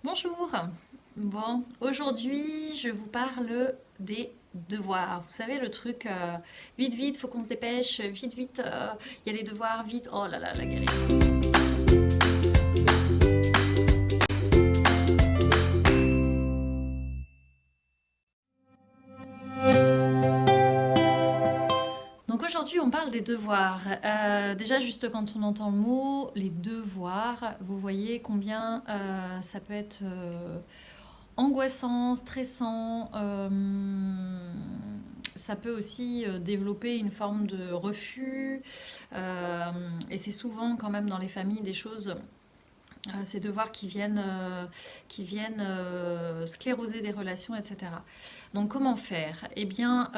Bonjour. Bon, aujourd'hui, je vous parle des devoirs. Vous savez, le truc, vite, vite, faut qu'on se dépêche, vite, vite, il y a les devoirs, vite, oh là là, la galère. Donc aujourd'hui, on parle des devoirs. Déjà, juste quand on entend le mot, les devoirs, vous voyez combien ça peut être angoissant, stressant. Ça peut aussi développer une forme de refus. Et c'est souvent quand même dans les familles des choses, ces devoirs qui viennent scléroser des relations, etc. Donc comment faire? Eh bien,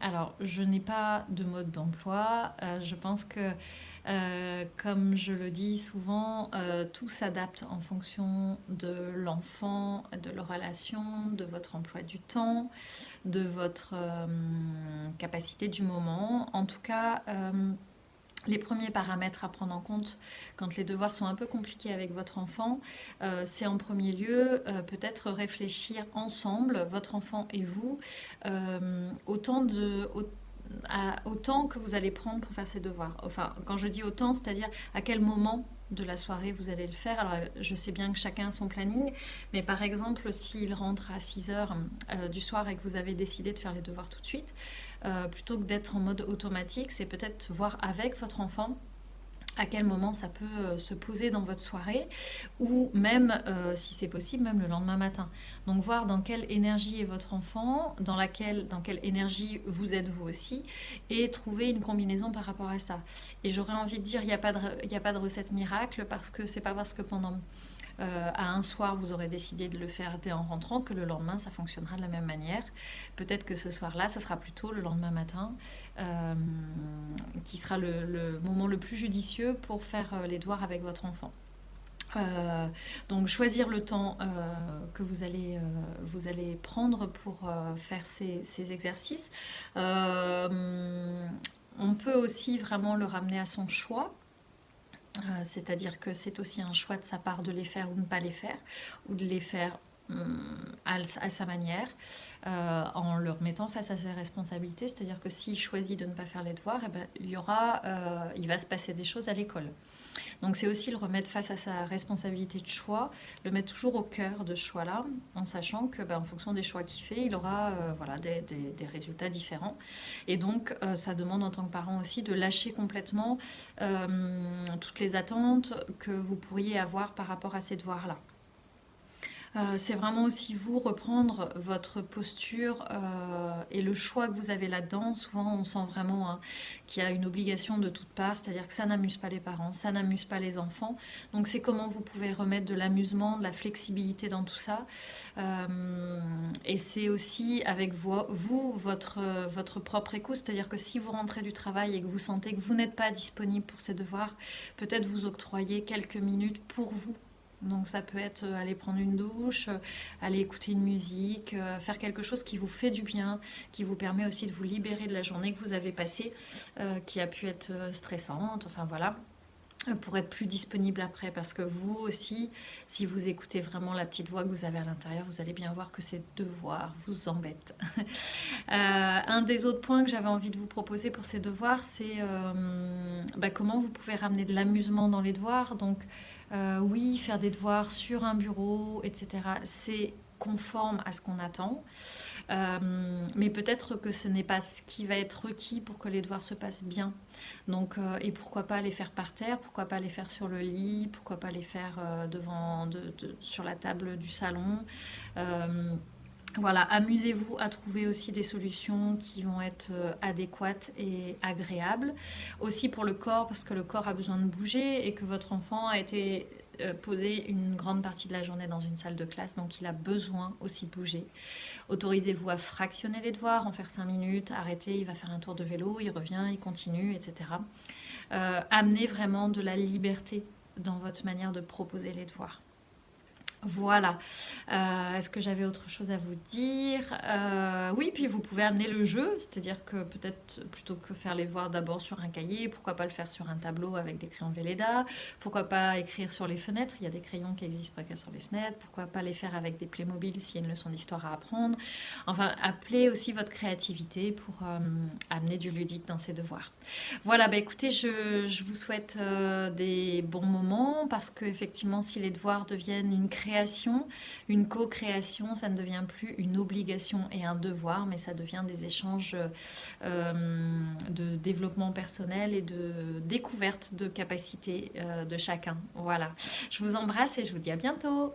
alors je n'ai pas de mode d'emploi. Je pense que comme je le dis souvent, tout s'adapte en fonction de l'enfant, de leur relation, de votre emploi du temps, de votre capacité du moment. En tout cas, les premiers paramètres à prendre en compte quand les devoirs sont un peu compliqués avec votre enfant, c'est en premier lieu peut-être réfléchir ensemble, votre enfant et vous, au temps que vous allez prendre pour faire ces devoirs. Enfin, quand je dis autant, c'est-à-dire à quel moment de la soirée vous allez le faire. Alors, je sais bien que chacun a son planning, mais par exemple, s'il rentre à 6 heures du soir et que vous avez décidé de faire les devoirs tout de suite, plutôt que d'être en mode automatique, c'est peut-être voir avec votre enfant à quel moment ça peut se poser dans votre soirée ou même, si c'est possible, même le lendemain matin. Donc voir dans quelle énergie est votre enfant, dans quelle énergie vous êtes vous aussi et trouver une combinaison par rapport à ça. Et j'aurais envie de dire, il n'y a pas de recette miracle parce que c'est pas parce que pendant à un soir vous aurez décidé de le faire dès en rentrant que le lendemain ça fonctionnera de la même manière. Peut-être que ce soir-là, ça sera plutôt le lendemain matin euh, qui sera le moment le plus judicieux pour faire les devoirs avec votre enfant. Donc choisir le temps que vous allez prendre pour faire ces exercices. On peut aussi vraiment le ramener à son choix. C'est-à-dire que c'est aussi un choix de sa part de les faire ou de ne pas les faire, ou de les faire à sa manière, en le remettant face à ses responsabilités. C'est-à-dire que s'il choisit de ne pas faire les devoirs, eh ben, il va se passer des choses à l'école. Donc c'est aussi le remettre face à sa responsabilité de choix, le mettre toujours au cœur de ce choix-là, en sachant que en fonction des choix qu'il fait, il aura voilà, des résultats différents. Et donc ça demande en tant que parent aussi de lâcher complètement toutes les attentes que vous pourriez avoir par rapport à ces devoirs-là. C'est vraiment aussi vous reprendre votre posture et le choix que vous avez là-dedans. Souvent, on sent vraiment qu'il y a une obligation de toutes parts, c'est-à-dire que ça n'amuse pas les parents, ça n'amuse pas les enfants. Donc, c'est comment vous pouvez remettre de l'amusement, de la flexibilité dans tout ça. Et c'est aussi avec votre propre écoute, c'est-à-dire que si vous rentrez du travail et que vous sentez que vous n'êtes pas disponible pour ces devoirs, peut-être vous octroyer quelques minutes pour vous. Donc ça peut être aller prendre une douche, aller écouter une musique, faire quelque chose qui vous fait du bien, qui vous permet aussi de vous libérer de la journée que vous avez passée, qui a pu être stressante, enfin voilà, pour être plus disponible après. Parce que vous aussi, si vous écoutez vraiment la petite voix que vous avez à l'intérieur, vous allez bien voir que ces devoirs vous embêtent. Un des autres points que j'avais envie de vous proposer pour ces devoirs, c'est comment vous pouvez ramener de l'amusement dans les devoirs. Donc oui, faire des devoirs sur un bureau, etc., c'est conforme à ce qu'on attend. Mais peut-être que ce n'est pas ce qui va être requis pour que les devoirs se passent bien. Donc, et pourquoi pas les faire par terre, pourquoi pas les faire sur le lit, pourquoi pas les faire sur la table du salon. Euh, voilà, amusez-vous à trouver aussi des solutions qui vont être adéquates et agréables. Aussi pour le corps, parce que le corps a besoin de bouger et que votre enfant a été posé une grande partie de la journée dans une salle de classe, donc il a besoin aussi de bouger. Autorisez-vous à fractionner les devoirs, en faire 5 minutes, arrêtez, il va faire un tour de vélo, il revient, il continue, etc. Amenez vraiment de la liberté dans votre manière de proposer les devoirs. Voilà. Est-ce que j'avais autre chose à vous dire? Oui, puis vous pouvez amener le jeu, c'est-à-dire que peut-être plutôt que faire les devoirs d'abord sur un cahier, pourquoi pas le faire sur un tableau avec des crayons Velleda? Pourquoi pas écrire sur les fenêtres? Il y a des crayons qui existent pas qu'à sur les fenêtres. Pourquoi pas les faire avec des Playmobil s'il y a une leçon d'histoire à apprendre? Enfin, appelez aussi votre créativité pour amener du ludique dans ces devoirs. Voilà, bah écoutez, je vous souhaite des bons moments parce que effectivement, si les devoirs deviennent une création, une co-création, ça ne devient plus une obligation et un devoir, mais ça devient des échanges de développement personnel et de découverte de capacités de chacun. Voilà, je vous embrasse et je vous dis à bientôt.